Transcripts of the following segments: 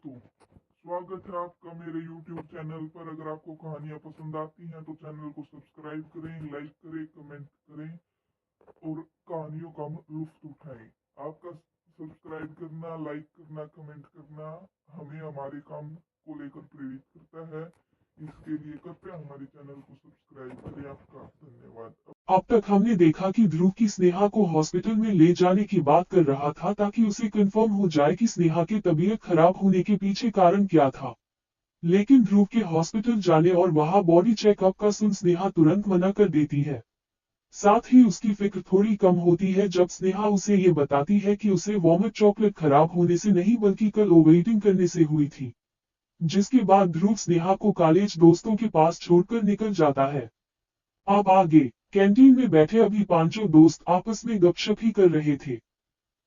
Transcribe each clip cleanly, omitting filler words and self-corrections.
दोस्तों, स्वागत है आपका मेरे YouTube चैनल पर। अगर आपको कहानियाँ पसंद आती हैं तो चैनल को सब्सक्राइब करें, लाइक करें, कमेंट करें और कहानियों का लुत्फ उठाएं। आपका सब्सक्राइब करना, लाइक करना, कमेंट करना हमें हमारे काम को लेकर प्रेरित करता है। इसके लिए कृपया हमारे चैनल को सब्सक्राइब करें। आपका धन्यवाद। अब तक हमने देखा कि ध्रुव की स्नेहा को हॉस्पिटल में ले जाने की बात कर रहा था ताकि उसे कंफर्म हो जाए कि स्नेहा की तबीयत खराब होने के पीछे कारण क्या था। लेकिन ध्रुव के हॉस्पिटल जाने और वहां बॉडी चेकअप का सुन स्नेहा तुरंत मना कर देती है। साथ ही उसकी फिक्र थोड़ी कम होती है जब स्नेहा उसे ये बताती है कि उसे वॉमिट चॉकलेट खराब होने से नहीं बल्कि कल ओवरईटिंग करने से हुई थी। जिसके बाद ध्रुव स्नेहा को कॉलेज दोस्तों के पास छोड़कर निकल जाता है। अब आगे कैंटीन में बैठे अभी पांचों दोस्त आपस में गपशप ही कर रहे थे।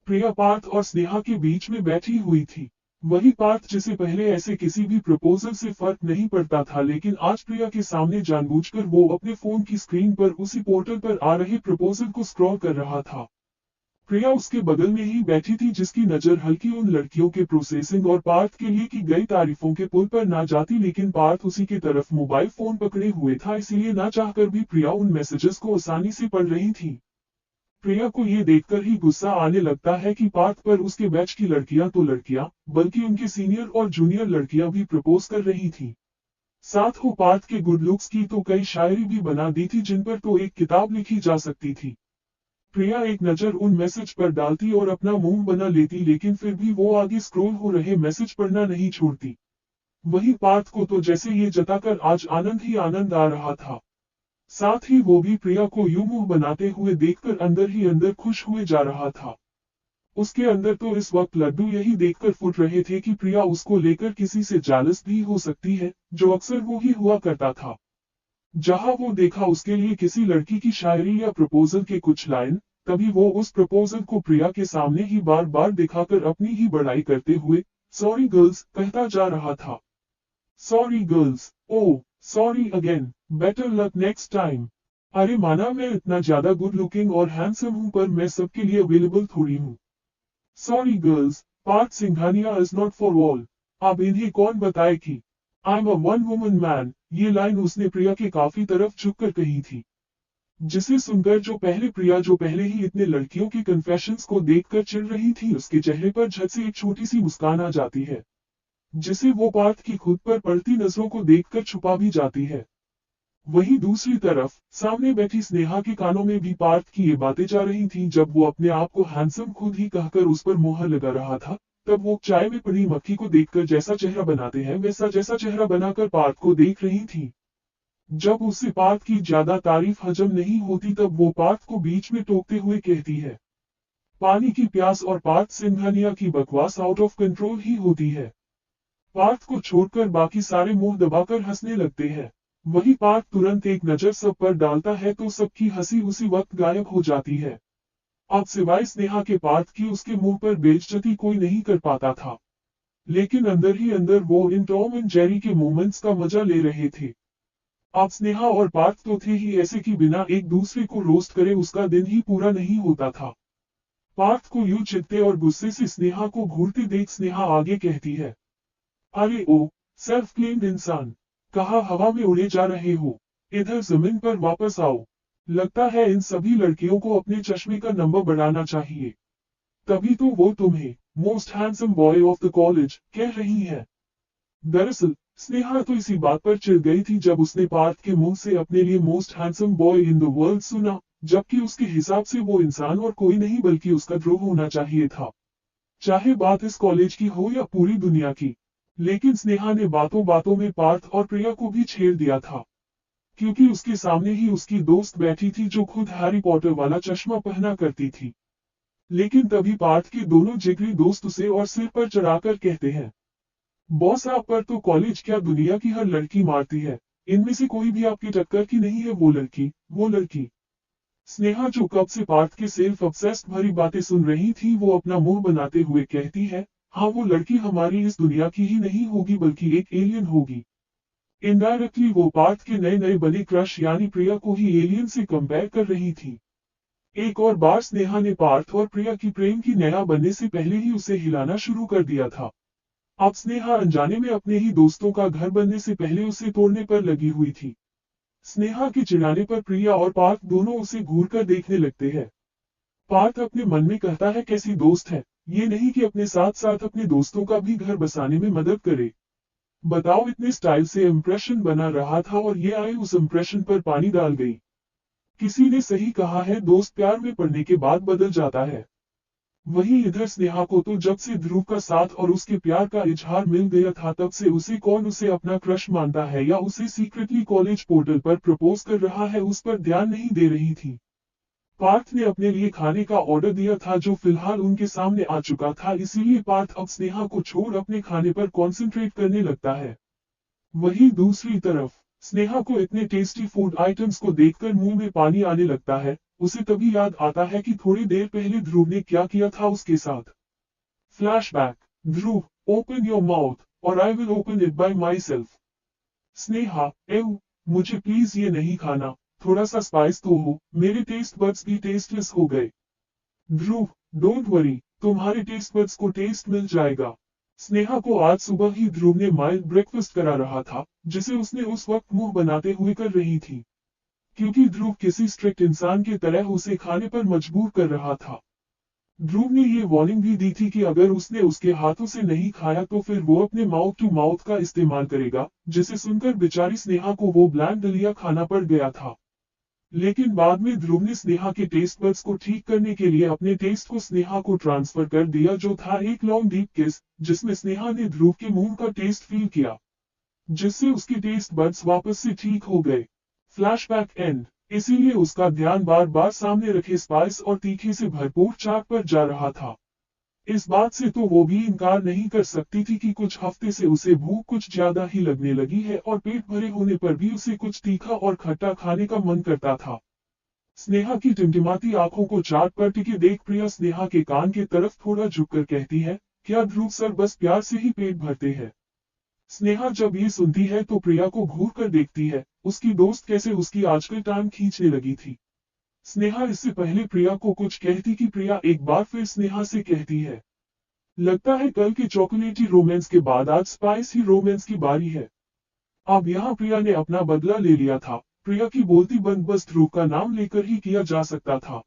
प्रिया पार्थ और स्नेहा के बीच में बैठी हुई थी। वही पार्थ जिसे पहले ऐसे किसी भी प्रपोजल से फर्क नहीं पड़ता था, लेकिन आज प्रिया के सामने जानबूझकर वो अपने फोन की स्क्रीन पर उसी पोर्टल पर आ रहे प्रपोजल को स्क्रॉल कर रहा था। प्रिया उसके बगल में ही बैठी थी जिसकी नजर हल्की उन लड़कियों के प्रोसेसिंग और पार्थ के लिए की गई तारीफों के पुल पर ना जाती, लेकिन पार्थ उसी की तरफ मोबाइल फोन पकड़े हुए था, इसीलिए ना चाहकर भी प्रिया उन मैसेजेस को आसानी से पढ़ रही थी। प्रिया को ये देखकर ही गुस्सा आने लगता है कि पार्थ पर उसके बैच की लड़कियां तो लड़कियां बल्कि उनकी सीनियर और जूनियर लड़कियां भी प्रपोज कर रही थी। साथ हो पार्थ के गुड लुक्स की तो कई शायरी भी बना दी थी जिन पर तो एक किताब लिखी जा सकती थी। प्रिया एक नजर उन मैसेज पर डालती और अपना मुंह बना लेती, लेकिन फिर भी वो आगे स्क्रॉल हो रहे मैसेज पढ़ना नहीं छोड़ती। वही पार्थ को तो जैसे ये जताकर आज आनंद ही आनंद आ रहा था। साथ ही वो भी प्रिया को यूं मुंह बनाते हुए देखकर अंदर ही अंदर खुश हुए जा रहा था। उसके अंदर तो इस वक्त लड्डू यही देखकर फूट रहे थे कि प्रिया उसको लेकर किसी से जालस भी हो सकती है, जो अक्सर वो ही हुआ करता था। जहां वो देखा उसके लिए किसी लड़की की शायरी या प्रपोजल के कुछ लाइन, तभी वो उस प्रपोजल को प्रिया के सामने ही बार बार दिखाकर अपनी ही बड़ाई करते हुए सॉरी गर्ल्स कहता जा रहा था। Sorry girls, oh sorry again, better luck next time. अरे माना मैं इतना ज्यादा गुड लुकिंग और हैंडसम हूं, पर मैं सबके लिए अवेलेबल थोड़ी हूँ। Sorry girls, Parth Singhania is not for all. अब इन्हें कौन बताए कि I am a one woman man. ये लाइन उसने प्रिया के काफी तरफ झुककर कही थी, जिसे सुनकर जो पहले ही इतने लड़कियों की कन्फेशंस को देखकर चिढ़ रही थी, उसके चेहरे पर झट से एक छोटी सी मुस्कान आ जाती है, जिसे वो पार्थ की खुद पर पड़ती नजरों को देखकर छुपा भी जाती है। वहीं दूसरी तरफ सामने बैठी स्नेहा के कानों में भी पार्थ की ये बातें जा रही थीं। जब वो अपने आप को हैंडसम खुद ही कहकर उस पर मोहर लगा रहा था, तब वो चाय में पड़ी मक्खी को देखकर जैसा चेहरा बनाते हैं वैसा जैसा चेहरा बनाकर पार्थ को देख रही थी। जब उससे पार्थ की ज्यादा तारीफ हजम नहीं होती तब वो पार्थ को बीच में टोकते हुए कहती है, पानी की प्यास और पार्थ सिंघानिया की बकवास आउट ऑफ कंट्रोल ही होती है। पार्थ को छोड़कर बाकी सारे मुंह दबाकर हंसने लगते हैं। वही पार्थ तुरंत एक नजर सब पर डालता है तो सबकी हंसी उसी वक्त गायब हो जाती है। अब सिवाय स्नेहा के पार्थ की उसके मुंह पर बेइज्जती कोई नहीं कर पाता था, लेकिन अंदर ही अंदर वो इन टॉम एंड जेरी के मोमेंट्स का मजा ले रहे थे। अब स्नेहा और पार्थ तो थे ही ऐसे कि बिना एक दूसरे को रोस्ट करे उसका दिन ही पूरा नहीं होता था। पार्थ को यूं चिढ़ते और गुस्से से स्नेहा को घूरते देख स्नेहा आगे कहती है, अरे ओ सेल्फ क्लेम्ड इंसान, कहाँ हवा में उड़े जा रहे हो, इधर जमीन पर वापस आओ। लगता है इन सभी लड़कियों को अपने चश्मे का नंबर बढ़ाना चाहिए, तभी तो वो तुम्हें most handsome boy of the college कह रही है। दरअसल स्नेहा तो इसी बात पर चिढ़ गई थी जब उसने पार्थ के मुंह से अपने लिए most handsome boy in the world सुना, जबकि उसके हिसाब से वो इंसान और कोई नहीं बल्कि उसका ध्रुव होना चाहिए था। चाहे बात इस कॉलेज की हो या पूरी दुनिया की, लेकिन स्नेहा ने बातों बातों में पार्थ और प्रिया को भी छेड़ दिया था, क्योंकि उसके सामने ही उसकी दोस्त बैठी थी जो खुद हैरी पॉटर वाला चश्मा पहना करती थी। लेकिन तभी पार्थ के दोनों जिगरी दोस्त उसे और सिर पर चढ़ाकर कहते हैं, बॉस आप पर तो कॉलेज क्या दुनिया की हर लड़की मारती है, इनमें से कोई भी आपकी टक्कर की नहीं है। वो लड़की। स्नेहा जो कब से पार्थ के सेल्फ ऑब्सेस्ड भरी बातें सुन रही थी, वो अपना मुंह बनाते हुए कहती है, हाँ वो लड़की हमारी इस दुनिया की ही नहीं होगी बल्कि एक एलियन होगी। इनडायरेक्टली वो पार्थ के नए नए बने क्रश यानी प्रिया को ही एलियन से कंपेयर कर रही थी। एक और बार स्नेहा ने पार्थ और प्रिया की प्रेम की नया बनने से पहले ही उसे हिलाना शुरू कर दिया था। अब स्नेहा अनजाने में अपने ही दोस्तों का घर बनने से पहले उसे तोड़ने पर लगी हुई थी। स्नेहा के चिढ़ाने पर प्रिया और पार्थ दोनों उसे घूर कर देखने लगते हैं। पार्थ अपने मन में कहता है कैसी दोस्त है, ये नहीं कि अपने साथ साथ अपने दोस्तों का भी घर बसाने में मदद करे। बताओ, इतने स्टाइल से इम्प्रेशन बना रहा था और ये आई उस इम्प्रेशन पर पानी डाल गई। किसी ने सही कहा है, दोस्त प्यार में पड़ने के बाद बदल जाता है। वहीं इधर स्नेहा को तो जब से ध्रुव का साथ और उसके प्यार का इजहार मिल गया था तब से उसे कौन उसे अपना क्रश मानता है या उसे सीक्रेटली कॉलेज पोर्टल पर प्रपोज कर रहा है उस पर ध्यान नहीं दे रही थी। पार्थ ने अपने लिए खाने का ऑर्डर दिया था जो फिलहाल उनके सामने आ चुका था, इसीलिए पार्थ अब स्नेहा को छोड़ अपने खाने पर कॉन्सेंट्रेट करने लगता है। वहीं दूसरी तरफ स्नेहा को इतने टेस्टी फूड आइटम्स को देखकर मुंह में पानी आने लगता है। उसे तभी याद आता है कि थोड़ी देर पहले ध्रुव ने क्या किया था उसके साथ। Flashback. Dhruv, open your mouth और I will open it by myself. Sneha, एव, मुझे प्लीज ये नहीं खाना, थोड़ा सा स्पाइस तो हो, मेरे टेस्ट बड्स भी टेस्टलेस हो गए। ध्रुव, डोंट वरी, तुम्हारे टेस्ट बड्स को टेस्ट मिल जाएगा। स्नेहा को आज सुबह ही ध्रुव ने माइल्ड ब्रेकफास्ट करा रहा था, जिसे उसने उस वक्त मुंह बनाते हुए कर रही थी, क्योंकि ध्रुव किसी स्ट्रिक्ट इंसान की तरह उसे खाने पर मजबूर कर रहा था। ध्रुव ने ये वार्निंग भी दी थी कि अगर उसने उसके हाथों से नहीं खाया तो फिर वो अपने माउथ टू माउथ का इस्तेमाल करेगा, जिसे सुनकर बेचारी स्नेहा को वो ब्लैंक दलिया खाना पड़ गया था। लेकिन बाद में ध्रुव ने स्नेहा के टेस्ट बड्स को ठीक करने के लिए अपने टेस्ट को स्नेहा को ट्रांसफर कर दिया, जो था एक लॉन्ग डीप किस, जिसमें स्नेहा ने ध्रुव के मुंह का टेस्ट फील किया, जिससे उसके टेस्ट बड्स वापस से ठीक हो गए। Flashback and. इसीलिए उसका ध्यान बार बार सामने रखे स्पाइस और तीखे से भरपूर चाट पर जा रहा था। इस बात से तो वो भी इनकार नहीं कर सकती थी कि कुछ हफ्ते से उसे भूख कुछ ज्यादा ही लगने लगी है और पेट भरे होने पर भी उसे कुछ तीखा और खट्टा खाने का मन करता था। स्नेहा की टिमटिमाती आंखों को चाट पर टिके देख प्रिया स्नेहा के कान की तरफ थोड़ा झुककर कहती है, क्या ध्रुव सर बस प्यार से ही पेट भरते हैं? स्नेहा जब ये सुनती है तो प्रिया को घूर कर देखती है, उसकी दोस्त कैसे उसकी आजकल टांग खींचने लगी थी। स्नेहा इससे पहले प्रिया को कुछ कहती कि प्रिया एक बार फिर स्नेहा से कहती है, लगता है कल के चॉकलेटी रोमांस के बाद आज स्पाइसी रोमांस की बारी है। अब यहाँ प्रिया ने अपना बदला ले लिया था। प्रिया की बोलती बंद बस ध्रुव का नाम लेकर ही किया जा सकता था।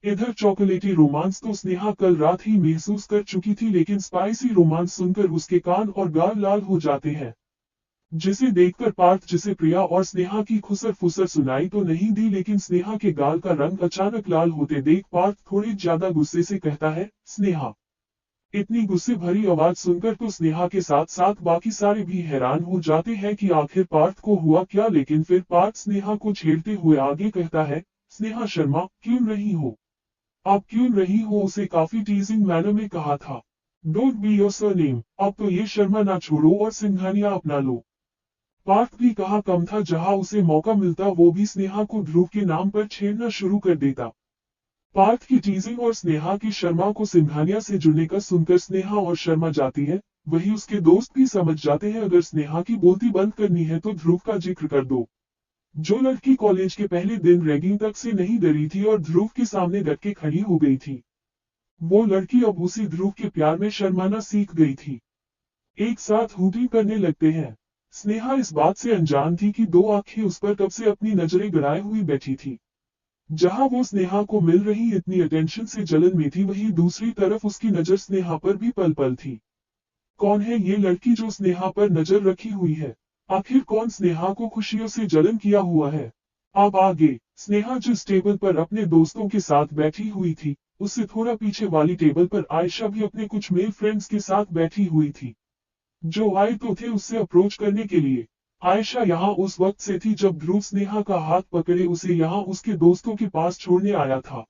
इधर चॉकलेटी रोमांस तो स्नेहा कल रात ही महसूस कर चुकी थी, लेकिन स्पाइसी रोमांस सुनकर उसके कान और गाल लाल हो जाते हैं, जिसे देखकर पार्थ, जिसे प्रिया और स्नेहा की खुसर फुसर सुनाई तो नहीं दी, लेकिन स्नेहा के गाल का रंग अचानक लाल होते देख पार्थ थोड़ी ज्यादा गुस्से से कहता है, स्नेहा। इतनी गुस्से भरी आवाज सुनकर तो स्नेहा के साथ साथ बाकी सारे भी हैरान हो जाते हैं कि आखिर पार्थ को हुआ क्या, लेकिन फिर पार्थ स्नेहा को छेड़ते हुए आगे कहता है, स्नेहा शर्मा क्यों रही हो? आप क्यों रही हो? उसे काफी टीजिंग मैनर में कहा था। डोंट बी योर सरनेम, अब तो ये शर्मा ना छोड़ो और सिंघानिया अपना लो। पार्थ भी कहा कम था, जहां उसे मौका मिलता वो भी स्नेहा को ध्रुव के नाम पर छेड़ना शुरू कर देता। पार्थ की टीजिंग और स्नेहा की शर्मा को सिंघानिया से जुड़ने का सुनकर स्नेहा और शर्मा जाती है। वही उसके दोस्त भी समझ जाते हैं, अगर स्नेहा की बोलती बंद करनी है तो ध्रुव का जिक्र कर दो। जो लड़की कॉलेज के पहले दिन रैगिंग तक से नहीं डरी थी और ध्रुव के सामने डट के खड़ी हो गई थी, वो लड़की अब उसी ध्रुव के प्यार में शर्माना सीख गई थी। एक साथ हूटिंग करने लगते हैं। स्नेहा इस बात से अनजान थी कि दो आंखें उस पर तब से अपनी नजरें गड़ाए हुई बैठी थी। जहां वो स्नेहा को मिल रही इतनी अटेंशन से जलन में थी, वहीं दूसरी तरफ उसकी नजर स्नेहा पर भी पल पल थी। कौन है ये लड़की जो स्नेहा पर नजर रखी हुई है? आखिर कौन स्नेहा को खुशियों से जलन किया हुआ है? अब आगे। स्नेहा जिस टेबल पर अपने दोस्तों के साथ बैठी हुई थी, उससे थोड़ा पीछे वाली टेबल पर आयशा भी अपने कुछ मेल फ्रेंड्स के साथ बैठी हुई थी, जो आए तो थे उससे अप्रोच करने के लिए। आयशा यहाँ उस वक्त से थी जब ध्रुव स्नेहा का हाथ पकड़े उसे यहाँ उसके दोस्तों के पास छोड़ने आया था।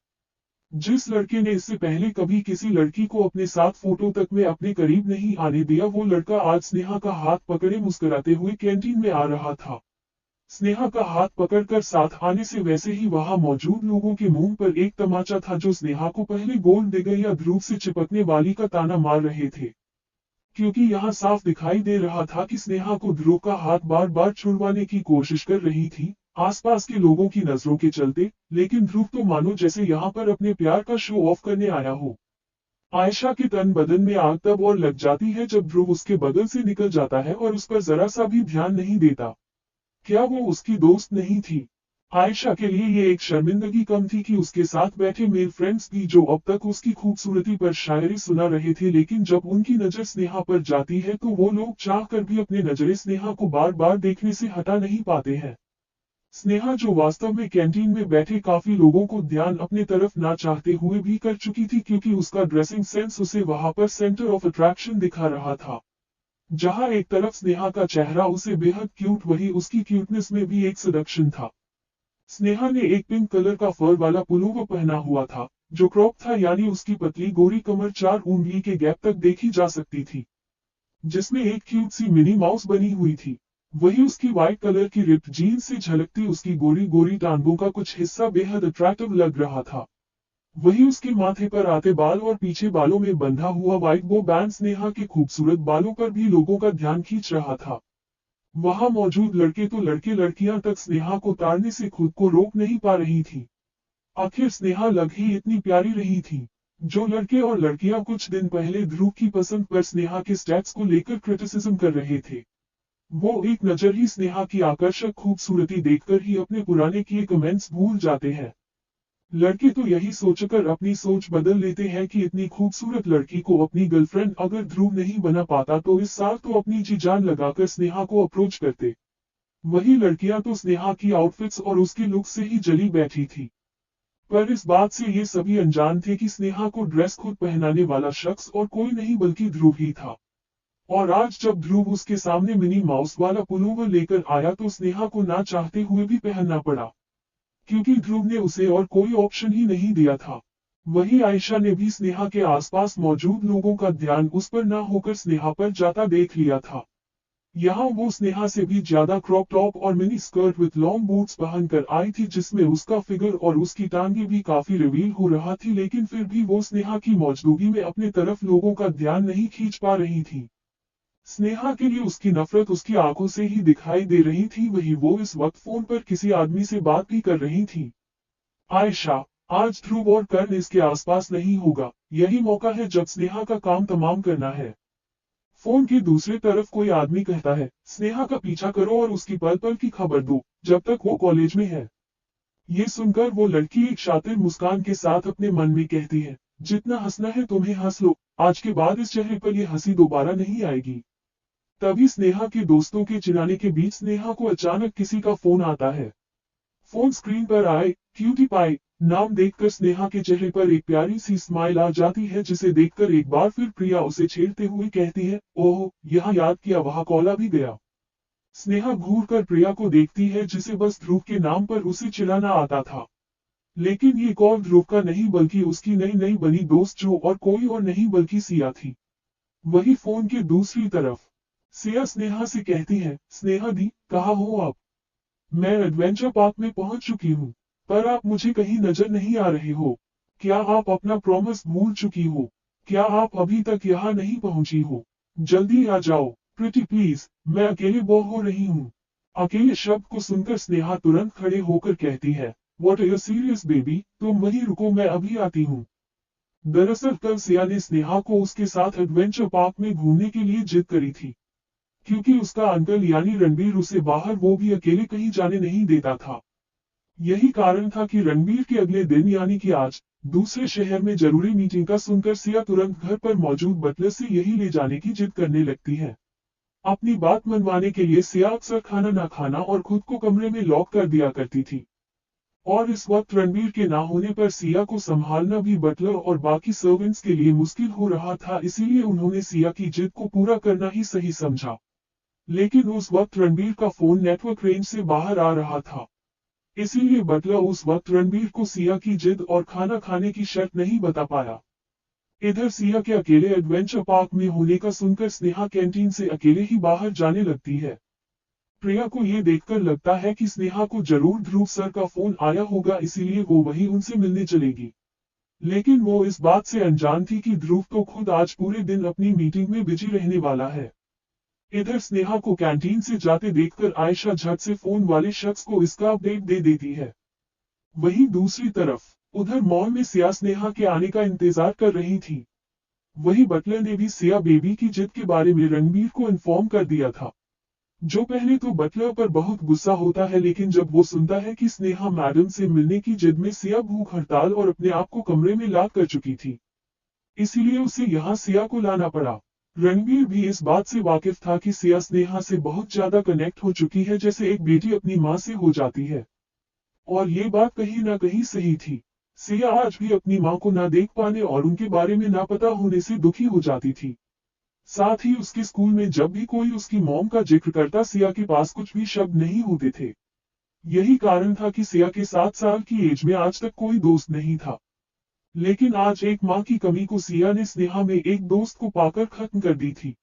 जिस लड़के ने इससे पहले कभी किसी लड़की को अपने साथ फोटो तक में अपने करीब नहीं आने दिया, वो लड़का आज स्नेहा का हाथ पकड़े मुस्कुराते हुए कैंटीन में आ रहा था। स्नेहा का हाथ पकड़कर साथ आने से वैसे ही वहां मौजूद लोगों के मुंह पर एक तमाचा था, जो स्नेहा को पहले गोल्ड डिगर या ध्रुव से चिपकने वाली का ताना मार रहे थे, क्योंकि यहाँ साफ दिखाई दे रहा था कि स्नेहा को ध्रुव का हाथ बार बार छुड़वाने की कोशिश कर रही थी, आसपास के लोगों की नजरों के चलते। लेकिन ध्रुव तो मानो जैसे यहाँ पर अपने प्यार का शो ऑफ करने आया हो। आयशा के तन बदन में आग तब और लग जाती है जब ध्रुव उसके बगल से निकल जाता है और उस पर जरा सा भी ध्यान नहीं देता। क्या वो उसकी दोस्त नहीं थी? आयशा के लिए ये एक शर्मिंदगी कम थी कि उसके साथ बैठे मेल फ्रेंड्स भी जो अब तक उसकी खूबसूरती पर शायरी सुना रहे थे, लेकिन जब उनकी नजर स्नेहा पर जाती है तो वो लोग चाहकर भी अपने नजरें स्नेहा को बार बार देखने से हटा नहीं पाते हैं। स्नेहा जो वास्तव में कैंटीन में बैठे काफी लोगों को ध्यान अपने तरफ ना चाहते हुए भी कर चुकी थी, क्योंकि उसका ड्रेसिंग सेंस उसे वहां पर सेंटर ऑफ अट्रैक्शन दिखा रहा था। जहां एक तरफ स्नेहा का चेहरा उसे बेहद क्यूट, वही उसकी क्यूटनेस में भी एक सडक्शन था। स्नेहा ने एक पिंक कलर का फर वाला पुलोवर पहना हुआ था, जो क्रॉप था, यानी उसकी पतली गोरी कमर 4 उंगली के गैप तक देखी जा सकती थी, जिसमें एक क्यूट सी मिनी माउस बनी हुई थी। वही उसकी व्हाइट कलर की रिप्ड जीन्स से झलकती उसकी गोरी गोरी टांगों का कुछ हिस्सा बेहद अट्रैक्टिव लग रहा था। वही उसके माथे पर आते बाल और पीछे बालों में बंधा हुआ व्हाइट बो बैंड स्नेहा के खूबसूरत बालों पर भी लोगों का ध्यान खींच रहा था। वहां मौजूद लड़के तो लड़के लड़कियां तक स्नेहा को ताड़ने से खुद को रोक नहीं पा रही थी। आखिर स्नेहा लग ही इतनी प्यारी रही थी। जो लड़के और लड़कियां कुछ दिन पहले ध्रुव की पसंद पर स्नेहा के स्टैट्स को लेकर क्रिटिसिज्म कर रहे थे, वो एक नजर ही स्नेहा की आकर्षक खूबसूरती देखकर ही अपने पुराने किए कमेंट्स भूल जाते हैं। लड़के तो यही सोचकर अपनी सोच बदल लेते हैं कि इतनी खूबसूरत लड़की को अपनी गर्लफ्रेंड अगर ध्रुव नहीं बना पाता तो इस साल तो अपनी जी जान लगाकर स्नेहा को अप्रोच करते। वही लड़कियां तो स्नेहा की आउटफिट्स और उसके लुक से ही जली बैठी थी। पर इस बात से ये सभी अनजान थे कि स्नेहा को ड्रेस खुद पहनाने वाला शख्स और कोई नहीं बल्कि ध्रुव ही था। और आज जब ध्रुव उसके सामने मिनी माउस वाला पुलोवर लेकर आया तो स्नेहा को ना चाहते हुए भी पहनना पड़ा, क्योंकि ध्रुव ने उसे और कोई ऑप्शन ही नहीं दिया था। वही आयशा ने भी स्नेहा के आसपास मौजूद लोगों का ध्यान उस पर ना होकर स्नेहा पर जाता देख लिया था। यहाँ वो स्नेहा से भी ज्यादा क्रॉप टॉप और mini skirt with long boots पहनकर आई थी, जिसमें उसका फिगर और उसकी टांगे भी काफी रिवील हो रहा थी, लेकिन फिर भी वो स्नेहा की मौजूदगी में अपने तरफ लोगों का ध्यान नहीं खींच पा रही थी। स्नेहा के लिए उसकी नफरत उसकी आंखों से ही दिखाई दे रही थी। वही वो इस वक्त फोन पर किसी आदमी से बात भी कर रही थी। आयशा, आज ध्रुव और कर्ण इसके आसपास नहीं होगा, यही मौका है जब स्नेहा का काम तमाम करना है। फोन की दूसरी तरफ कोई आदमी कहता है, स्नेहा का पीछा करो और उसकी पल पल की खबर दो, जब तक वो कॉलेज में है। ये सुनकर वो लड़की एक शातिर मुस्कान के साथ अपने मन में कहती है, जितना हंसना है तुम्हें हंस लो, आज के बाद इस चेहरे पर यह हंसी दोबारा नहीं आएगी। तभी स्नेहा के दोस्तों के चिल्लाने के बीच स्नेहा को अचानक किसी का फोन आता है। फोन स्क्रीन पर आए क्यूटी पाई नाम देखकर स्नेहा के चेहरे पर एक प्यारी सी स्माइल आ जाती है, जिसे देखकर एक बार फिर प्रिया उसे छेड़ते हुए कहती है, ओह, यहाँ याद किया, वहाँ कॉल भी गया। स्नेहा घूर कर प्रिया को देखती है, जिसे बस ध्रुव के नाम पर उसे चिल्लाना आता था। लेकिन ये कॉल ध्रुव का नहीं बल्कि उसकी नई नई बनी दोस्त जो और कोई और नहीं बल्कि सिया थी। वही फोन की दूसरी तरफ सिया स्नेहा से कहती है, स्नेहा दी, कहाँ हो आप? मैं एडवेंचर पार्क में पहुंच चुकी हूँ, पर आप मुझे कहीं नजर नहीं आ रहे हो। क्या आप अपना प्रॉमिस भूल चुकी हो? क्या आप अभी तक यहाँ नहीं पहुंची हो? जल्दी आ जाओ, प्रिटी प्लीज, मैं अकेले बोर हो रही हूँ। अकेले शब्द को सुनकर स्नेहा तुरंत खड़े होकर कहती है, what are you serious baby, तुम वहीं रुको, मैं अभी आती हूँ। दरअसल कल सिया ने स्नेहा को उसके साथ एडवेंचर पार्क में घूमने के लिए जिद करी थी, क्योंकि उसका अंकल यानी रणबीर उसे बाहर वो भी अकेले कहीं जाने नहीं देता था। यही कारण था कि रणबीर के अगले दिन यानी कि आज दूसरे शहर में जरूरी मीटिंग का सुनकर सिया तुरंत घर पर मौजूद बटलर से यही ले जाने की जिद करने लगती है। अपनी बात मनवाने के लिए सिया अक्सर खाना ना खाना और खुद को कमरे में लॉक कर दिया करती थी। और इस वक्त रणबीर के ना होने पर सिया को संभालना भी बटलर और बाकी सर्वेंट्स के लिए मुश्किल हो रहा था, इसीलिए उन्होंने सिया की जिद को पूरा करना ही सही समझा। लेकिन उस वक्त रणबीर का फोन नेटवर्क रेंज से बाहर आ रहा था, इसीलिए बटलर उस वक्त रणबीर को सिया की जिद और खाना खाने की शर्त नहीं बता पाया। इधर सिया के अकेले एडवेंचर पार्क में होने का सुनकर स्नेहा कैंटीन से अकेले ही बाहर जाने लगती है। प्रिया को ये देखकर लगता है कि स्नेहा को जरूर ध्रुव सर का फोन आया होगा, इसीलिए वो वही उनसे मिलने चलेगी। लेकिन वो इस बात से अनजान थी कि ध्रुव तो खुद आज पूरे दिन अपनी मीटिंग में बिजी रहने वाला है। इधर स्नेहा को कैंटीन से जाते देखकर आयशा झट से फोन वाले शख्स को इसका अपडेट दे देती है। वहीं दूसरी तरफ उधर मॉल में सिया स्नेहा के आने का इंतजार कर रही थी। वही बटलर ने भी सिया बेबी की जिद के बारे में रणबीर को इन्फॉर्म कर दिया था। जो पहले तो बटलर पर बहुत गुस्सा होता है, लेकिन जब वो सुनता है कि स्नेहा मैडम से मिलने की जिद में सिया भूख हड़ताल और अपने आप को कमरे में लाक कर चुकी थी, इसीलिए उसे यहाँ सिया को लाना पड़ा। रणबीर भी इस बात से वाकिफ था कि सिया स्नेहा से बहुत ज्यादा कनेक्ट हो चुकी है, जैसे एक बेटी अपनी माँ से हो जाती है। और ये बात कहीं ना कहीं सही थी। सिया आज भी अपनी माँ को ना देख पाने और उनके बारे में ना पता होने से दुखी हो जाती थी। साथ ही उसके स्कूल में जब भी कोई उसकी मॉम का जिक्र करता, सिया के पास कुछ भी शब्द नहीं होते थे। यही कारण था कि सिया के 7 साल की एज में आज तक कोई दोस्त नहीं था। लेकिन आज एक माँ की कमी को सिया ने स्नेहा में एक दोस्त को पाकर खत्म कर दी थी।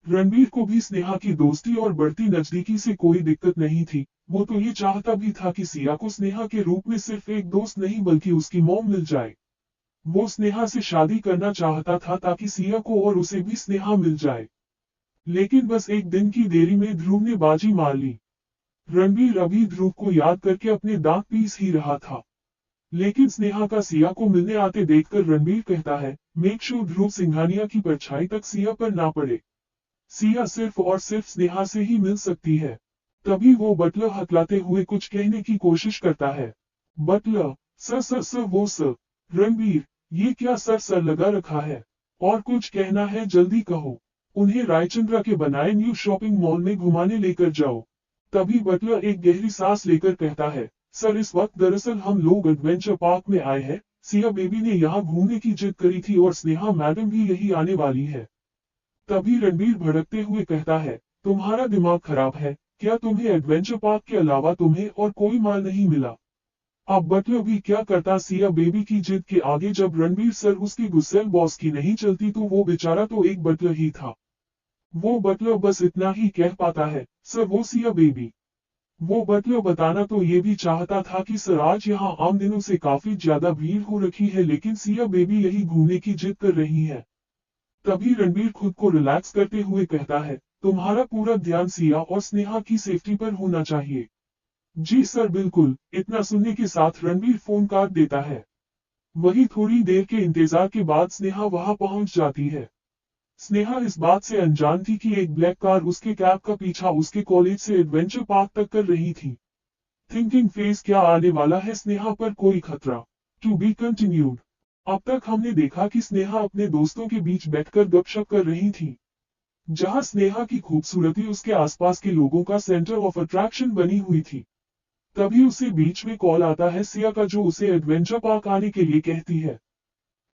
रणबीर को भी स्नेहा की दोस्ती और बढ़ती नजदीकी से कोई दिक्कत नहीं थी। वो तो ये चाहता भी था कि सिया को स्नेहा के रूप में सिर्फ एक दोस्त नहीं बल्कि उसकी मॉम मिल जाए। वो स्नेहा से शादी करना चाहता था ताकि सिया को और उसे भी स्नेहा मिल जाए। लेकिन बस एक दिन की देरी में ध्रुव ने बाजी मार ली। रणबीर अभी ध्रुव को याद करके अपने दांत पीस ही रहा था, लेकिन स्नेहा का सिया को मिलने आते देखकर रणबीर कहता है, मेक श्योर ध्रुव सिंघानिया की परछाई तक सिया पर ना पड़े। सिया सिर्फ और सिर्फ स्नेहा से ही मिल सकती है। तभी वो बटलर हकलाते हुए कुछ कहने की कोशिश करता है। बटलर, सर वो सर। रणबीर, ये क्या सर लगा रखा है? और कुछ कहना है जल्दी कहो। उन्हें रायचंद्रा के बनाए न्यू शॉपिंग मॉल में घुमाने लेकर जाओ। तभी बटलर एक गहरी सांस लेकर कहता है, सर इस वक्त दरअसल हम लोग एडवेंचर पार्क में आए हैं। सिया बेबी ने यहाँ घूमने की जिद करी थी और स्नेहा मैडम भी यही आने वाली है। तभी रणबीर भड़कते हुए कहता है, तुम्हारा दिमाग खराब है क्या? तुम्हें एडवेंचर पार्क के अलावा तुम्हें और कोई माल नहीं मिला? अब बटलर भी क्या करता सिया बेबी की जिद के आगे। जब रणबीर सर उसकी गुस्सेल बॉस की नहीं चलती तो वो बेचारा तो एक बटलर ही था। वो बटलर बस इतना ही कह पाता है, सर वो सिया बेबी। वो बटलर बताना तो ये भी चाहता था कि सर आज यहाँ आम दिनों से काफी ज्यादा भीड़ हो रखी है, लेकिन सिया बेबी यही घूमने की जिद कर रही है। तभी रणबीर खुद को रिलैक्स करते हुए कहता है, तुम्हारा पूरा ध्यान सिया और स्नेहा की सेफ्टी पर होना चाहिए। जी सर बिल्कुल। इतना सुनने के साथ रणबीर फोन काट देता है। वही थोड़ी देर के इंतजार के बाद स्नेहा वहां पहुंच जाती है। स्नेहा इस बात से अनजान थी कि एक ब्लैक कार उसके कैब का पीछा उसके कॉलेज से एडवेंचर पार्क तक कर रही थी। थिंकिंग फेज क्या आने वाला है स्नेहा पर कोई खतरा? To be continued. अब तक हमने देखा कि स्नेहा अपने दोस्तों के बीच बैठकर गपशप कर रही थी, जहां स्नेहा की खूबसूरती उसके आसपास के लोगों का सेंटर ऑफ अट्रैक्शन बनी हुई थी। तभी उसे बीच में कॉल आता है सिया का, जो उसे एडवेंचर पार्क आने के लिए कहती है।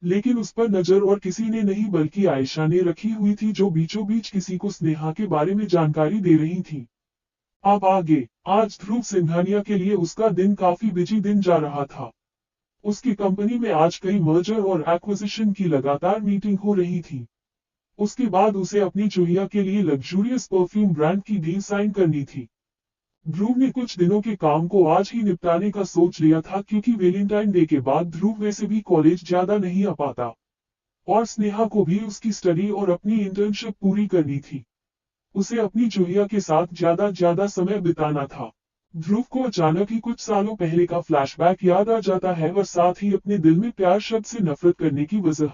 लेकिन उस पर नजर और किसी ने नहीं बल्कि आयशा ने रखी हुई थी, जो बीचों बीच किसी को स्नेहा के बारे में जानकारी दे रही थी। अब आगे, आज ध्रुव सिंघानिया के लिए उसका दिन काफी बिजी दिन जा रहा था। उसकी कंपनी में आज कई मर्जर और एक्विजिशन की लगातार मीटिंग हो रही थी। उसके बाद उसे अपनी चुहिया के लिए लग्जूरियस परफ्यूम ब्रांड की डील साइन करनी थी। ध्रुव ने कुछ दिनों के काम को आज ही निपटाने का सोच लिया था, क्योंकि वैलेंटाइन डे के बाद ध्रुव वैसे भी कॉलेज ज्यादा नहीं आ पाता और स्नेहा को भी उसकी स्टडी और अपनी इंटर्नशिप पूरी करनी थी। उसे अपनी चुहिया के साथ ज्यादा समय बिताना था। ध्रुव को अचानक ही कुछ सालों पहले का फ्लैशबैक याद आ जाता है और साथ ही अपने दिल में प्यार शब्द से नफरत करने की वजह।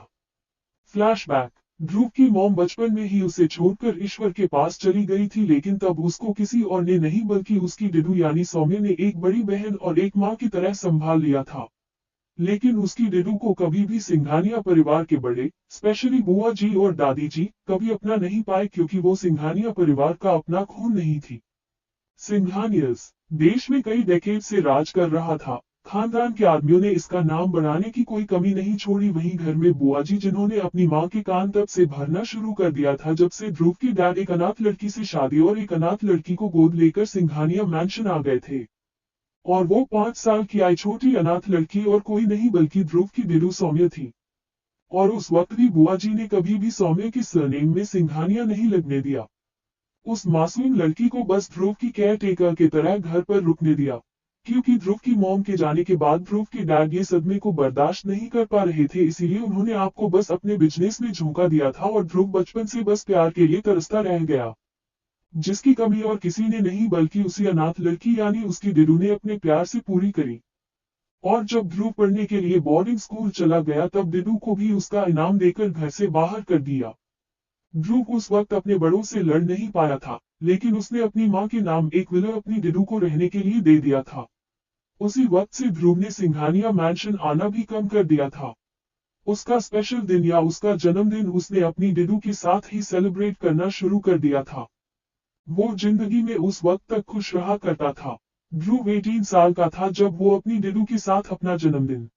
फ्लैशबैक। ध्रुव की मॉम बचपन में ही उसे छोड़कर ईश्वर के पास चली गई थी, लेकिन तब उसको किसी और ने नहीं बल्कि उसकी डिडू यानी सौम्य ने एक बड़ी बहन और एक माँ की तरह संभाल लिया था। लेकिन उसकी डिडू को कभी भी सिंघानिया परिवार के बड़े, स्पेशली बुआ जी और दादी जी, कभी अपना नहीं पाए, क्योंकि वो सिंघानिया परिवार का अपना खून नहीं थी। सिंघानियस देश में कई डेकेड से राज कर रहा था। खानदान के आदमियों ने इसका नाम बढ़ाने की कोई कमी नहीं छोड़ी। वहीं घर में बुआ जी, जिन्होंने अपनी मां के कान तब से भरना शुरू कर दिया था जब से ध्रुव की डैड एक अनाथ लड़की से शादी और एक अनाथ लड़की को गोद लेकर सिंघानिया मैंशन आ गए थे। और वो 5 साल की आई छोटी अनाथ लड़की और कोई नहीं बल्कि ध्रुव की डिडू सौम्य थी। और उस वक्त भी बुआ जी ने कभी भी सौम्य की सरनेम में सिंघानिया नहीं लगने दिया। उस मासूम लड़की को बस ध्रुव की केयर टेकर की तरह घर पर रुकने दिया, क्योंकि ध्रुव की मॉम के जाने के बाद ध्रुव के डैड ये सदमे को बर्दाश्त नहीं कर पा रहे थे, इसीलिए उन्होंने आपको बस अपने बिजनेस में झोंका दिया था और ध्रुव बचपन से बस प्यार के लिए तरसता रह गया, जिसकी कमी और किसी ने नहीं बल्कि उसी अनाथ लड़की यानी उसकी डिडू ने अपने प्यार से पूरी करी। और जब ध्रुव पढ़ने के लिए बोर्डिंग स्कूल चला गया तब डिडू को भी उसका इनाम देकर घर से बाहर कर दिया। ध्रुव उस वक्त अपने बड़ों से लड़ नहीं पाया था, लेकिन उसने अपनी मां के नाम एक विला अपनी डिडू को रहने के लिए दे दिया था। उसी वक्त से ध्रुव ने सिंघानिया मैंशन आना भी कम कर दिया था। उसका स्पेशल दिन या उसका जन्मदिन उसने अपनी डिडू के साथ ही सेलिब्रेट करना शुरू कर दिया था। वो जिंदगी में उस वक्त तक खुश रहा करता था। ध्रुव 18 साल का था जब वो अपनी डिडू के साथ अपना जन्मदिन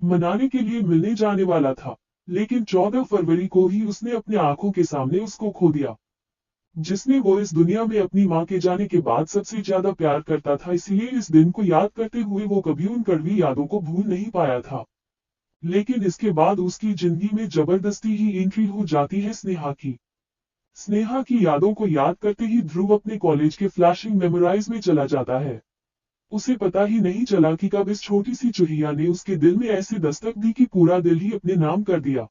मनाने के लिए मिलने जाने वाला था, लेकिन 14 फरवरी को ही उसने अपने आंखों के सामने उसको खो दिया, जिसने वो इस दुनिया में अपनी मां के जाने के बाद सबसे ज्यादा प्यार करता था। इसलिए इस दिन को याद करते हुए वो कभी उन कड़वी यादों को भूल नहीं पाया था। लेकिन इसके बाद उसकी जिंदगी में जबरदस्ती ही एंट्री हो जाती है स्नेहा की। स्नेहा की यादों को याद करते ही ध्रुव अपने कॉलेज के फ्लैशिंग मेमोराइज में चला जाता है। उसे पता ही नहीं चला कि कब इस छोटी सी चुहिया ने उसके दिल में ऐसी दस्तक दी कि पूरा दिल ही अपने नाम कर दिया।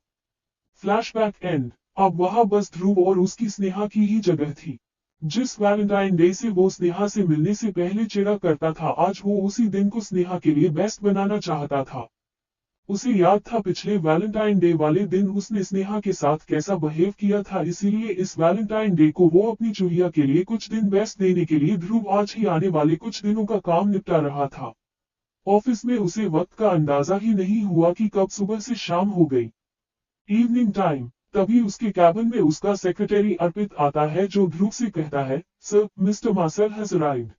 Flashback and. अब वहां बस ध्रुव और उसकी स्नेहा की ही जगह थी। जिस वैलेंटाइन डे से वो स्नेहा से मिलने से पहले चिढ़ा करता था, आज वो उसी दिन को स्नेहा के लिए बेस्ट बनाना चाहता था। उसे याद था पिछले वैलेंटाइन डे वाले दिन उसने स्नेहा के साथ कैसा बिहेव किया था, इसीलिए इस वैलेंटाइन डे को वो अपनी चुहिया के लिए कुछ दिन बेस्ट देने के लिए ध्रुव आज ही आने वाले कुछ दिनों का काम निपटा रहा था। ऑफिस में उसे वक्त का अंदाजा ही नहीं हुआ कि कब सुबह से शाम हो गई। Evening time. तभी उसके कैबिन में उसका सेक्रेटरी अर्पित आता है जो ध्रुव से कहता है, sir, mister Marcel has arrived.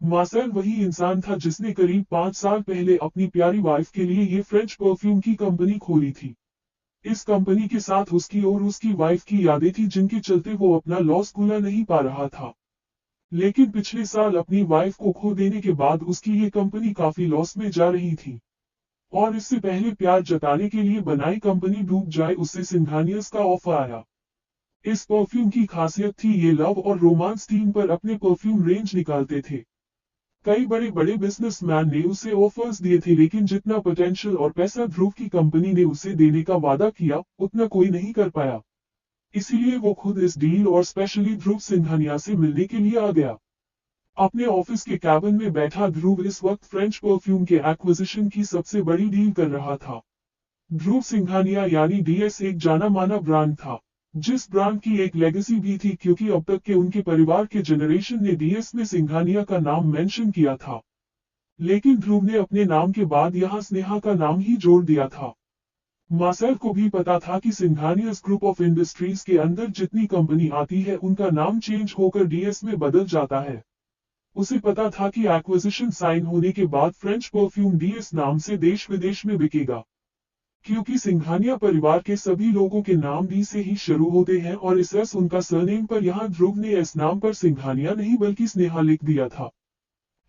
Marcel वही इंसान था जिसने करीब 5 साल पहले अपनी प्यारी वाइफ के लिए ये फ्रेंच परफ्यूम की कंपनी खोली थी। इस कंपनी के साथ उसकी और उसकी वाइफ की यादें थी जिनके चलते वो अपना लॉस भुला नहीं पा रहा था। लेकिन पिछले साल अपनी वाइफ को खो देने के बाद उसकी ये कंपनी काफी लॉस में जा रही थी। और इससे पहले प्यार जताने के लिए बनाई कंपनी डूब जाए उससे सिंघानियस का ऑफर आया। इस परफ्यूम की खासियत थी ये लव और रोमांस थीम पर अपने परफ्यूम रेंज निकालते थे। कई बड़े बड़े बिजनेसमैन ने उसे ऑफर्स दिए थे, लेकिन जितना पोटेंशियल और पैसा ध्रुव की कंपनी ने उसे देने का वादा किया उतना कोई नहीं कर पाया। इसीलिए वो खुद इस डील और स्पेशली ध्रुव सिंघानिया से मिलने के लिए आ गया। अपने ऑफिस के कैबिन में बैठा ध्रुव इस वक्त फ्रेंच परफ्यूम के एक्विजिशन की सबसे बड़ी डील कर रहा था। ध्रुव सिंघानिया यानी डीएस एक जाना माना ब्रांड था, जिस ब्रांड की एक लेगेसी भी थी, क्योंकि अब तक के उनके परिवार के जनरेशन ने डीएस में सिंघानिया का नाम मेंशन किया था। लेकिन ध्रुव ने अपने नाम के बाद यहां स्नेहा का नाम ही जोड़ दिया था। मार्सेल को भी पता था कि सिंघानियस ग्रुप ऑफ इंडस्ट्रीज के अंदर जितनी कंपनी आती है उनका नाम चेंज होकर डीएस में बदल जाता है। उसे पता था कि एक्विजिशन साइन होने के बाद फ्रेंच परफ्यूम डीएस नाम से देश विदेश में बिकेगा, क्योंकि सिंघानिया परिवार के सभी लोगों के नाम डी से ही शुरू होते हैं और इस एस उनका सरनेम पर यहाँ ध्रुव ने एस नाम पर सिंघानिया नहीं बल्कि स्नेहा लिख दिया था।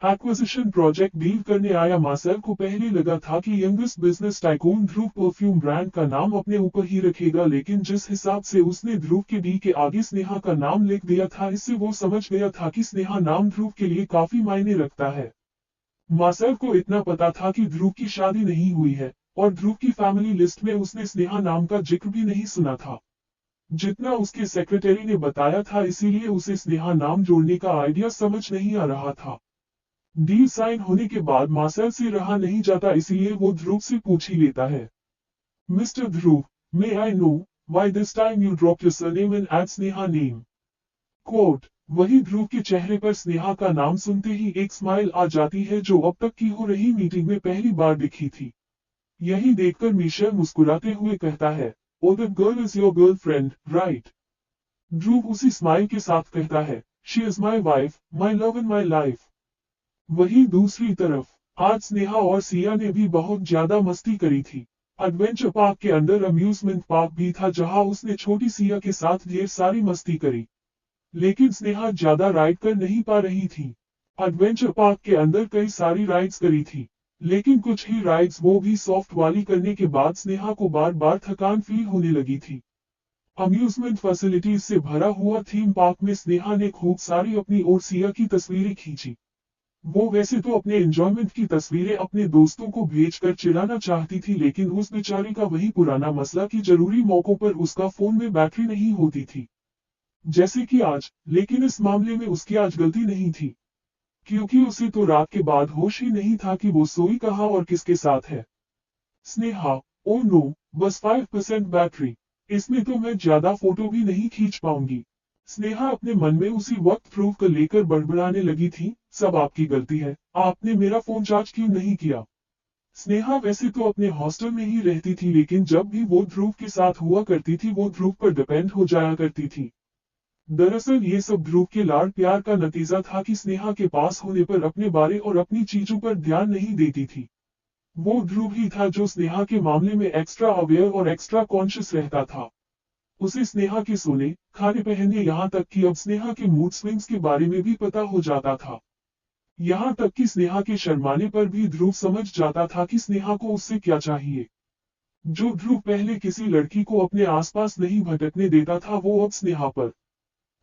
एक्विजिशन प्रोजेक्ट डील करने आया मार्सेल को पहले लगा था कि यंगेस्ट बिजनेस टाइकून ध्रुव परफ्यूम ब्रांड का नाम अपने ऊपर ही रखेगा, लेकिन जिस हिसाब से उसने ध्रुव के डी के आगे स्नेहा का नाम लिख दिया था, इससे वो समझ गया था कि स्नेहा नाम ध्रुव के लिए काफी मायने रखता है। मार्सेल को इतना पता था कि ध्रुव की शादी नहीं हुई है और ध्रुव की फैमिली लिस्ट में उसने स्नेहा नाम का जिक्र भी नहीं सुना था, जितना उसके सेक्रेटरी ने बताया था। इसीलिए उसे स्नेहा नाम जोड़ने का आइडिया समझ नहीं आ रहा था। डील साइन होने के बाद मार्सेल से रहा नहीं जाता, इसलिए वो ध्रुव से पूछ ही लेता है, mister Dhruv, may I know why this time you drop your surname and add Sneha name. Quote. वही ध्रुव के चेहरे पर स्नेहा का नाम सुनते ही एक स्माइल आ जाती है जो अब तक की हो रही मीटिंग में पहली बार दिखी थी। यही देखकर मिशेल मुस्कुराते हुए कहता है, oh that girl is your girlfriend, right? Dhruv उसी स्माइल के साथ कहता है, she is my wife, my love and my life. वहीं दूसरी तरफ आज स्नेहा और सिया ने भी बहुत ज्यादा मस्ती करी थी। एडवेंचर पार्क के अंदर अम्यूजमेंट पार्क भी था जहां उसने छोटी सिया के साथ ढेर सारी मस्ती करी, लेकिन स्नेहा ज्यादा राइड कर नहीं पा रही थी। एडवेंचर पार्क के अंदर कई सारी राइड्स करी थी, लेकिन कुछ ही राइड्स वो भी सॉफ्ट वाली करने के बाद स्नेहा को बार बार थकान फील होने लगी थी। अम्यूजमेंट फैसिलिटीज से भरा हुआ थीम पार्क में स्नेहा ने खूब सारी अपनी और सिया की तस्वीरें खींची। वो वैसे तो अपने एंजॉयमेंट की तस्वीरें अपने दोस्तों को भेजकर चिढ़ाना चाहती थी, लेकिन उस बेचारी का वही पुराना मसला कि जरूरी मौकों पर उसका फोन में बैटरी नहीं होती थी, जैसे कि आज। लेकिन इस मामले में उसकी आज गलती नहीं थी। क्योंकि उसे तो रात के बाद होश ही नहीं था कि वो सोई कहाँ और किसके साथ है। स्नेहा, ओ नो, बस 5% बैटरी, इसमें तो मैं ज्यादा फोटो भी नहीं खींच पाऊंगी। स्नेहा अपने मन में उसी वक्त ध्रुव को लेकर बड़बड़ाने लगी थी, सब आपकी गलती है, आपने मेरा फोन चार्ज क्यों नहीं किया। स्नेहा वैसे तो अपने हॉस्टल में ही रहती थी, लेकिन जब भी वो ध्रुव के साथ हुआ करती थी वो ध्रुव पर डिपेंड हो जाया करती थी। दरअसल ये सब ध्रुव के लाड प्यार का नतीजा था कि स्नेहा के पास होने पर अपने बारे और अपनी चीजों पर ध्यान नहीं देती थी। वो ध्रुव ही था जो स्नेहा के मामले में एक्स्ट्रा अवेयर और एक्स्ट्रा कॉन्शियस रहता था। उसे स्नेहा के सोने, खाने पहनने, यहाँ तक कि अब स्नेहा के मूड स्विंग्स के बारे में भी पता हो जाता था। यहाँ तक कि स्नेहा के शर्माने पर भी ध्रुव समझ जाता था कि स्नेहा को उससे क्या चाहिए। जो ध्रुव पहले किसी लड़की को अपने आसपास नहीं भटकने देता था वो अब स्नेहा पर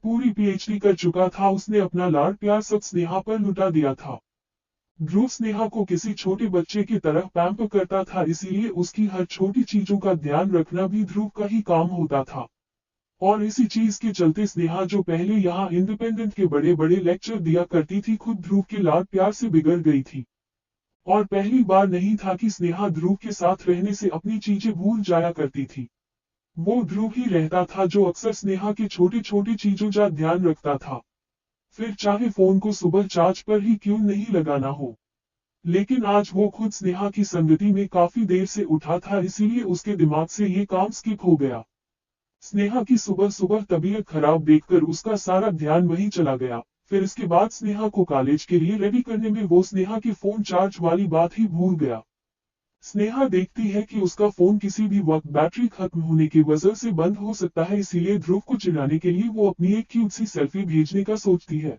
पूरी पीएचडी कर चुका था। उसने अपना लाड प्यार सब स्नेहा पर लुटा दिया था। ध्रुव स्नेहा को किसी छोटे बच्चे की तरह पैम्पर करता था, इसीलिए उसकी हर छोटी चीजों का ध्यान रखना भी ध्रुव का ही काम होता था। और इसी चीज के चलते स्नेहा जो पहले यहाँ इंडिपेंडेंट के बड़े बड़े लेक्चर दिया करती थी, खुद ध्रुव के लाड प्यार से बिगड़ गई थी। और पहली बार नहीं था कि स्नेहा ध्रुव के साथ रहने से अपनी चीजें भूल जाया करती थी। वो ध्रुव ही रहता था जो अक्सर स्नेहा की छोटी छोटी चीजों का ध्यान रखता था, फिर चाहे फोन को सुबह चार्ज पर ही क्यों नहीं लगाना हो। लेकिन आज वो खुद स्नेहा की संगति में काफी देर से उठा था, इसीलिए उसके दिमाग से ये काम स्किप हो गया। स्नेहा की सुबह सुबह तबीयत खराब देखकर उसका सारा ध्यान वहीं चला गया। फिर इसके बाद स्नेहा को कॉलेज के लिए रेडी करने में वो स्नेहा की फोन चार्ज वाली बात ही भूल गया। स्नेहा देखती है कि उसका फोन किसी भी वक्त बैटरी खत्म होने की वजह से बंद हो सकता है, इसीलिए ध्रुव को चिढ़ाने के लिए वो अपनी एक क्यूट सी सेल्फी भेजने का सोचती है।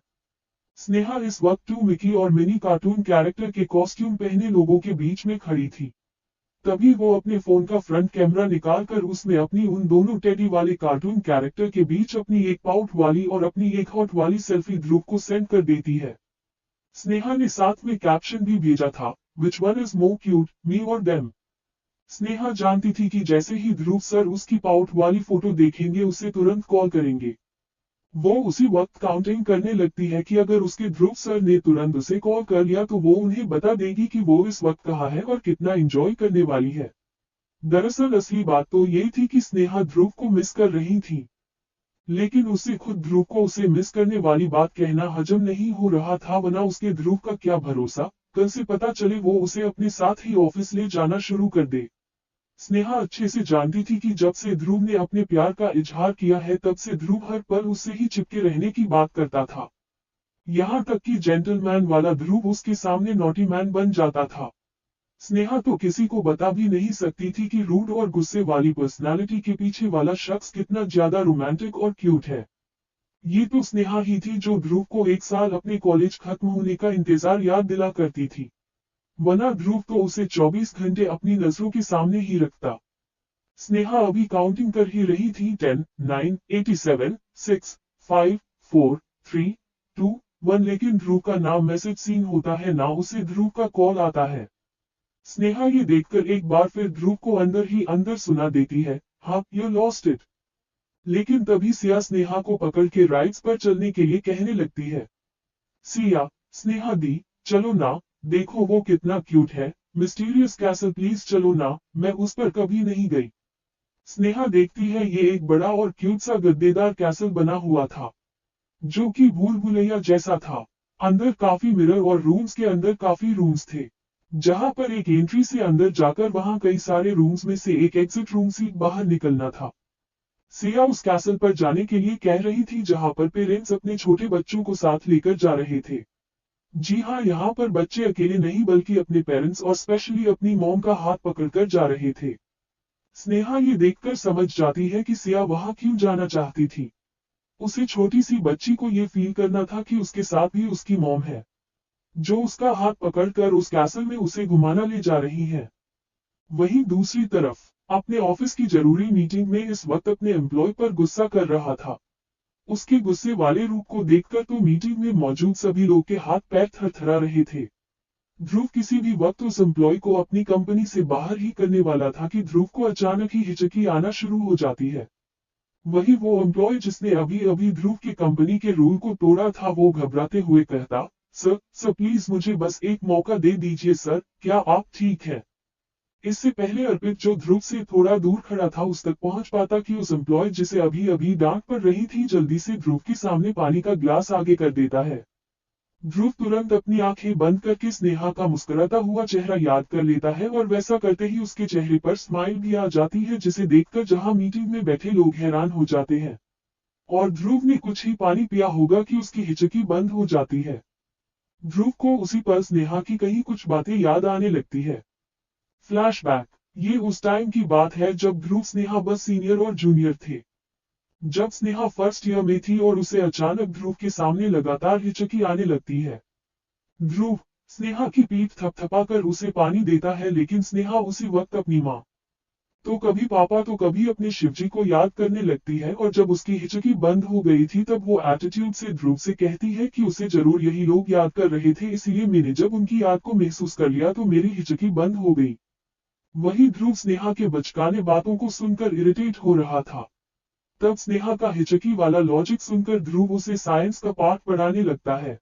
स्नेहा इस वक्त टू मिकी और मिनी कार्टून कैरेक्टर के कॉस्ट्यूम पहने लोगों के बीच में खड़ी थी। तभी वो अपने फोन का फ्रंट कैमरा निकालकर उसमें अपनी उन दोनों टेडी वाले कार्टून कैरेक्टर के बीच अपनी एक पाउट वाली और अपनी एक हॉट वाली सेल्फी ध्रुव को सेंड कर देती है। स्नेहा ने साथ में कैप्शन भी भेजा था, which one is more cute, me और देम। स्नेहा जानती थी कि जैसे ही ध्रुव सर उसकी पाउट वाली फोटो देखेंगे उसे तुरंत कॉल करेंगे। वो उसी वक्त काउंटिंग करने लगती है कि अगर उसके ध्रुव सर ने तुरंत उसे कॉल कर लिया तो वो उन्हें बता देगी कि वो इस वक्त कहाँ है और कितना एंजॉय करने वाली है। दरअसल असली बात तो ये थी कि स्नेहा ध्रुव को मिस कर रही थी, लेकिन उसे खुद ध्रुव को उसे मिस करने वाली बात कहना हजम नहीं हो रहा था, वरना उसके ध्रुव का क्या भरोसा, कल से पता चले वो उसे अपने साथ ही ऑफिस ले जाना शुरू कर दे। स्नेहा अच्छे से जानती थी कि जब से ध्रुव ने अपने प्यार का इजहार किया है तब से ध्रुव हर पल उससे ही चिपके रहने की बात करता था। यहाँ तक कि जेंटलमैन वाला ध्रुव उसके सामने नॉटी मैन बन जाता था। स्नेहा तो किसी को बता भी नहीं सकती थी कि रूड और गुस्से वाली पर्सनालिटी के पीछे वाला शख्स कितना ज्यादा रोमांटिक और क्यूट है। ये तो स्नेहा ही थी जो ध्रुव को एक साल अपने कॉलेज खत्म होने का इंतजार याद दिला करती थी, वरना ध्रुव तो उसे 24 घंटे अपनी नजरों के सामने ही रखता। स्नेहा अभी काउंटिंग कर ही रही थी, 10, 9, 87, 6, 5, 4, 3, 2, 1, लेकिन ध्रुव का ना मैसेज सीन होता है ना उसे ध्रुव का कॉल आता है। स्नेहा ये देखकर एक बार फिर ध्रुव को अंदर ही अंदर सुना देती है, हाँ यू लॉस्ट इट। लेकिन तभी सिया स्नेहा को पकड़ के राइड्स पर चलने के लिए कहने लगती है। सिया, स्नेहा दी, चलो ना, देखो वो कितना क्यूट है, मिस्टीरियस कैसल प्लीज चलो ना, मैं उस पर कभी नहीं गई। स्नेहा देखती है ये एक बड़ा और क्यूट सा गद्देदार कैसल बना हुआ था, जो कि भूल भुलैया जैसा था। अंदर काफी मिरर और रूम्स के अंदर काफी रूम्स थे, जहां पर एक एंट्री से अंदर जाकर वहां कई सारे रूम्स में से एक एग्जिट रूम से बाहर निकलना था। सिया उस कैसल पर जाने के लिए कह रही थी जहां पर पेरेंट्स अपने छोटे बच्चों को साथ लेकर जा रहे थे। जी हाँ, यहाँ पर बच्चे अकेले नहीं बल्कि अपने पेरेंट्स और स्पेशली अपनी मॉम का हाथ पकड़कर जा रहे थे। स्नेहा ये देखकर समझ जाती है कि सिया वहां क्यों जाना चाहती थी। उसे छोटी सी बच्ची को ये फील करना था कि उसके साथ भी उसकी मॉम है, जो उसका हाथ पकड़कर उस कैसल में उसे घुमाना ले जा रही है। वहीं दूसरी तरफ अपने ऑफिस की जरूरी मीटिंग में इस वक्त अपने एम्प्लॉय पर गुस्सा कर रहा था। उसके गुस्से वाले रूप को देखकर तो मीटिंग में मौजूद सभी लोग के हाथ पैर थरथरा रहे थे। ध्रुव किसी भी वक्त उस एम्प्लॉय को अपनी कंपनी से बाहर ही करने वाला था कि ध्रुव को अचानक ही हिचकी आना शुरू हो जाती है। वही वो एम्प्लॉय जिसने अभी अभी ध्रुव की कंपनी के रूल को तोड़ा था, वो घबराते हुए कहता, सर प्लीज मुझे बस एक मौका दे दीजिए सर, क्या आप ठीक हैं? इससे पहले अर्पित जो ध्रुव से थोड़ा दूर खड़ा था उस तक पहुंच पाता कि उस एम्प्लॉय जिसे अभी अभी डांट पड़ रही थी जल्दी से ध्रुव के सामने पानी का ग्लास आगे कर देता है। ध्रुव तुरंत अपनी आंखें बंद करके स्नेहा का मुस्कुराता हुआ चेहरा याद कर लेता है और वैसा करते ही उसके चेहरे पर स्माइल भी आ जाती है जिसे देखकर जहां मीटिंग में बैठे लोग हैरान हो जाते हैं। और ध्रुव ने कुछ ही पानी पिया होगा कि उसकी हिचकी बंद हो जाती है। ध्रुव को उसी पल स्नेहा की कहीं कुछ बातें याद आने लगती है। फ्लैशबैक, ये उस टाइम की बात है जब ध्रुव स्नेहा बस सीनियर और जूनियर थे। जब स्नेहा फर्स्ट ईयर में थी और उसे अचानक ध्रुव के सामने लगातार हिचकी आने लगती है। ध्रुव स्नेहा की पीठ थपथपाकर उसे पानी देता है लेकिन स्नेहा उसी वक्त अपनी माँ तो कभी पापा तो कभी अपने शिवजी को याद करने लगती है और जब उसकी हिचकी बंद हो गई थी तब वो एटीट्यूड से ध्रुव से कहती है कि उसे जरूर यही लोग याद कर रहे थे इसलिए मैंने जब उनकी याद को महसूस कर लिया तो मेरी हिचकी बंद हो गई। वही ध्रुव स्नेहा के बचकाने बातों को सुनकर इरिटेट हो रहा था। तब स्नेहा का हिचकी वाला लॉजिक सुनकर ध्रुव उसे साइंस का पाठ पढ़ाने लगता है।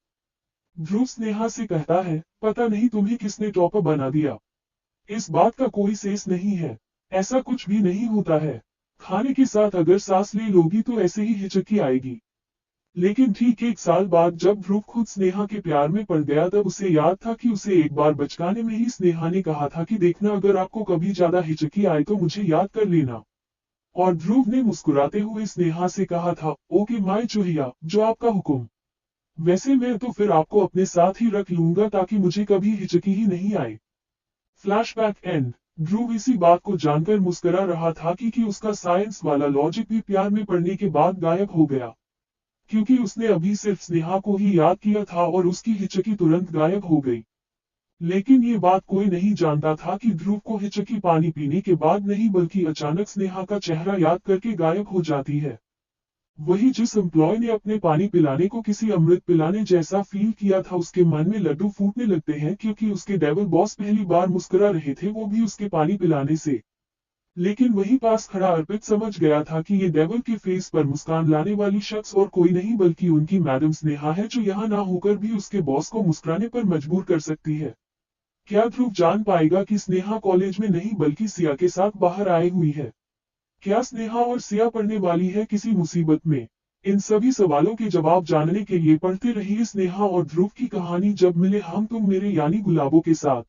ध्रुव स्नेहा से कहता है, पता नहीं तुम्हें किसने टॉपर बना दिया। इस बात का कोई सेंस नहीं है, ऐसा कुछ भी नहीं होता है। खाने के साथ अगर सांस ले लोगी तो ऐसे ही हिचकी आएगी। लेकिन ठीक 1 साल बाद जब ध्रुव खुद स्नेहा के प्यार में पड़ गया तब उसे याद था कि उसे एक बार बचकाने में ही स्नेहा ने कहा था कि देखना अगर आपको कभी ज्यादा हिचकी आए तो मुझे याद कर लेना। और ध्रुव ने मुस्कुराते हुए स्नेहा से कहा था, ओके माय चूहिया, जो आपका हुक्म। वैसे मैं तो फिर आपको अपने साथ ही रख लूंगा ताकि मुझे कभी हिचकी ही नहीं आए। Flashback and. ध्रुव इसी बात को जानकर मुस्कुरा रहा था कि उसका साइंस वाला लॉजिक भी प्यार में पड़ने के बाद गायब हो गया। क्योंकि उसने अभी सिर्फ स्नेहा को ही याद किया था और उसकी हिचकी तुरंत गायब हो गई। लेकिन ये बात कोई नहीं जानता था कि ध्रुव को हिचकी पानी पीने के बाद नहीं बल्कि अचानक स्नेहा का चेहरा याद करके गायब हो जाती है। वही जिस एम्प्लॉय ने अपने पानी पिलाने को किसी अमृत पिलाने जैसा फील किया था उसके मन में लड्डू फूटने लगते हैं क्योंकि उसके डेविल बॉस पहली बार मुस्कुरा रहे थे वो भी उसके पानी पिलाने से। लेकिन वही पास खड़ा अर्पित समझ गया था कि ये डेविल के फेस पर मुस्कान लाने वाली शख्स और कोई नहीं बल्कि उनकी मैडम स्नेहा है जो यहाँ ना होकर भी उसके बॉस को मुस्कुराने पर मजबूर कर सकती है। क्या ध्रुव जान पाएगा कि स्नेहा कॉलेज में नहीं बल्कि सिया के साथ बाहर आई हुई है? क्या स्नेहा और सिया पढ़ने वाली है किसी मुसीबत में? इन सभी सवालों के जवाब जानने के लिए पढ़ते रहिए स्नेहा और ध्रुव की कहानी जब मिले हम तुम मेरे यानी गुलाबों के साथ।